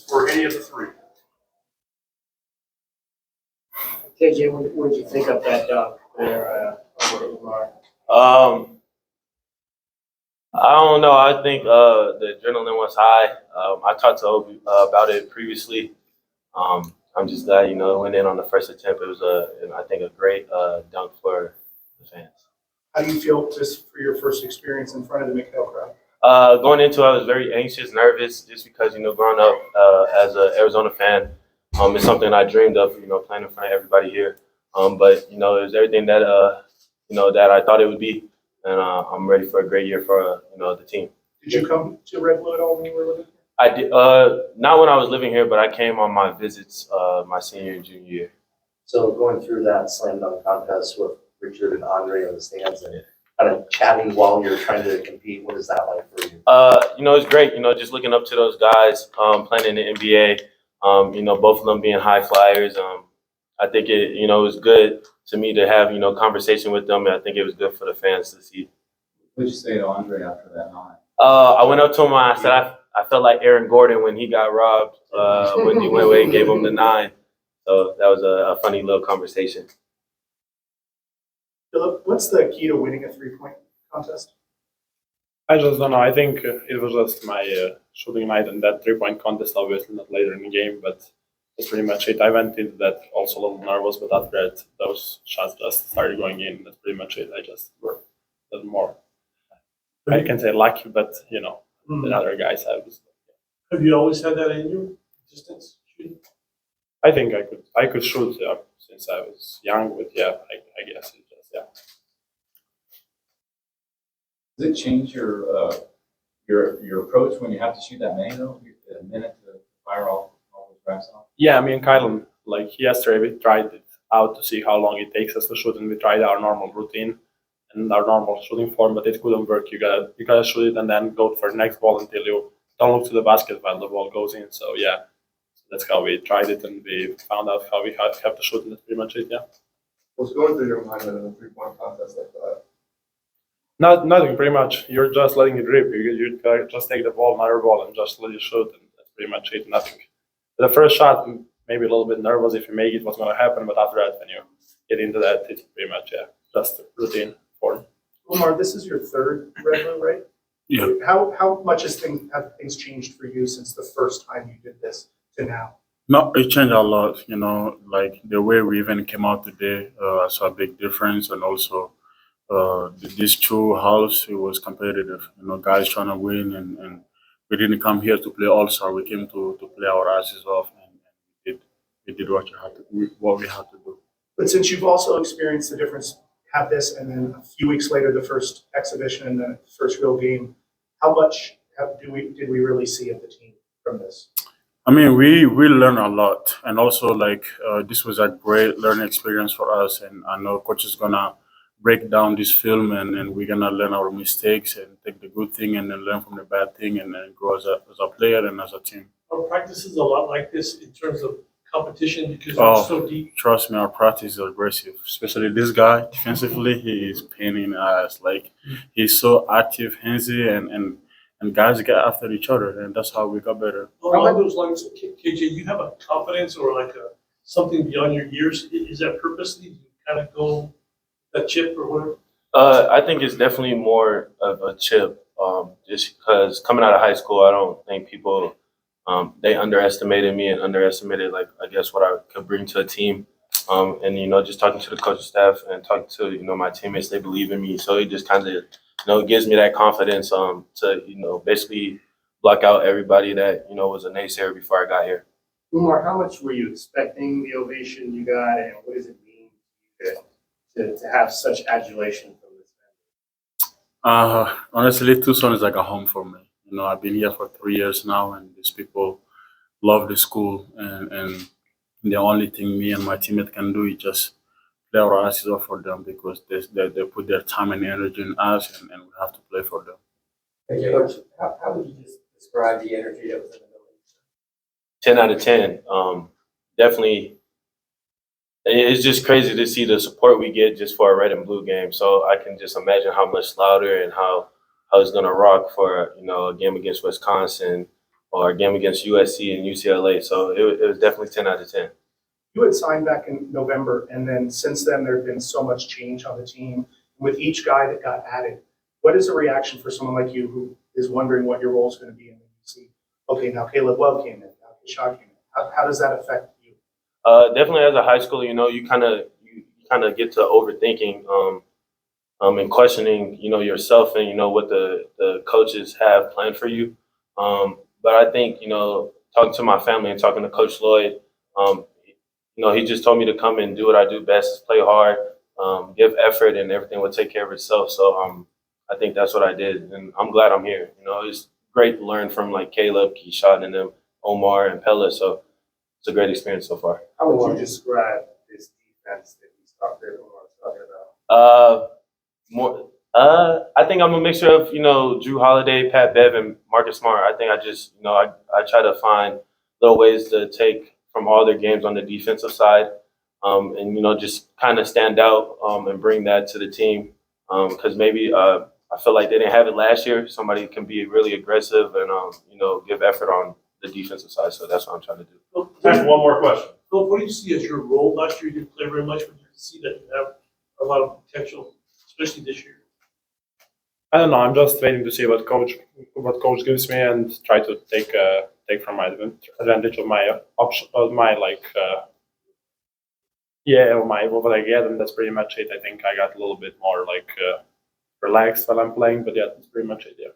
for any of the three. KJ, what did you think of that dunk there over Oumar? I don't know. I think the adrenaline was high. I talked to Obi about it previously. I'm just glad, it went in on the first attempt. It was I think a great dunk for the fans. How do you feel just for your first experience in front of the McHale crowd? Going into it, I was very anxious, nervous, just because, growing up as an Arizona fan, it's something I dreamed of, playing in front of everybody here. But, it was everything that, that I thought it would be. And I'm ready for a great year for, the team. Did you come to Red Blue at all when you were living here? I did, not when I was living here, but I came on my visits my senior and junior year. So going through that slam dunk contest with Richard and Andre in the stands and kind of chatting while you're trying to compete, what is that like for you? It's great. Just looking up to those guys playing in the NBA. Both of them being high flyers. I think it was good to me to have conversation with them, and I think it was good for the fans to see. What did you say to Andre after that night? I went up to him and I said I felt like Aaron Gordon when he got robbed when he went away and gave him the 9. So that was a funny little conversation. Filip, what's the key to winning a three-point contest? I just don't know. I think it was just my shooting night and that 3-point contest, obviously not later in the game, but that's pretty much it. I went into that also a little nervous, but after that, those shots just started going in. That's pretty much it. I just worked a little more. I can say lucky, but the other guys have. Have you always had that in you? Distance shooting? I think I could shoot since I was young, but I guess it just Does it change your approach when you have to shoot that many though? A minute to fire all those racks off? Yeah, me and Kylan, like yesterday, we tried it out to see how long it takes us to shoot, and we tried our normal routine and our normal shooting form, but it couldn't work. You gotta shoot it and then go for the next ball until you don't look to the basket while the ball goes in. So that's how we tried it, and we found out how we have to shoot, and that's pretty much it. Yeah. What's going through your mind in a three-point contest like that? Nothing, pretty much. You're just letting it rip. You just take the ball, another ball, and just let it shoot, and that's pretty much it. Nothing. The first shot, maybe a little bit nervous if you make it, what's going to happen, but after that, when you get into that, it's pretty much just routine form. Oumar, this is your third Red Blue, right? Yeah. How much have things changed for you since the first time you did this to now? No, it changed a lot. Like the way we even came out today, I saw a big difference, and also these 2 halves, it was competitive. Guys trying to win, and we didn't come here to play all-star. We came to play our asses off, and we did what we had to do. But since you've also experienced the difference, have this, and then a few weeks later, the first exhibition and the first real game, how much did we really see of the team from this? I mean, we learn a lot, and also this was a great learning experience for us. And I know coach is gonna break down this film, and we're gonna learn our mistakes and take the good thing, and then learn from the bad thing, and then grow as a player and as a team. Our practice is a lot like this in terms of competition because it's so deep. Trust me, our practice is aggressive. Especially this guy defensively, he is pain in the ass. He's so active, handsy, and guys get after each other, and that's how we got better. Along those lines, KJ, you have a confidence or something beyond your years. Is that purposely you kind of go that chip or whatever? I think it's definitely more of a chip. Just because coming out of high school, I don't think people they underestimated me and underestimated I guess what I could bring to a team. And just talking to the coaching staff and talking to my teammates, they believe in me. So it just kind of it gives me that confidence to basically block out everybody that was a naysayer before I got here. Oumar, how much were you expecting the ovation you got, and what does it mean to have such adulation from this family? Honestly, Tucson is like a home for me. I've been here for 3 years now, and these people love the school, and the only thing me and my teammate can do is just play our asses off for them because they put their time and energy in us, and we have to play for them. Hey, Coach, how would you just describe the energy that was in the building? 10 out of 10. Definitely, it's just crazy to see the support we get just for a red and blue game. So I can just imagine how much louder and how it's going to rock for a game against Wisconsin or a game against USC and UCLA. So it was definitely 10 out of 10. You had signed back in November, and then since then, there had been so much change on the team. With each guy that got added, what is the reaction for someone like you who is wondering what your role is going to be? And then you see, okay, now Caleb Love came in, now Kishad came in. How does that affect you? Definitely as a high schooler, you kind of get to overthinking and questioning, yourself and, what the coaches have planned for you. But I think, talking to my family and talking to Coach Lloyd, he just told me to come and do what I do best, play hard, give effort, and everything will take care of itself. So I think that's what I did, and I'm glad I'm here. It's great to learn from like Caleb, Keyshawn, and them, Oumar, and Pella. So it's a great experience so far. How would you describe this defense that he's talking about? I think I'm a mixture of, Drew Holiday, Pat Bev, and Marcus Smart. I think I just, I try to find little ways to take from all their games on the defensive side, and, just kind of stand out and bring that to the team. Because maybe I feel like they didn't have it last year. Somebody can be really aggressive and, give effort on the defensive side. So that's what I'm trying to do. Time for one more question. Phil, what do you see as your role? Last year you didn't play very much, but you can see that you have a lot of potential, especially this year. I don't know. I'm just waiting to see what coach gives me and try to take from my advantage of my option of my of my what I get, and that's pretty much it. I think I got a little bit more relaxed while I'm playing, but yeah, that's pretty much it. Yeah.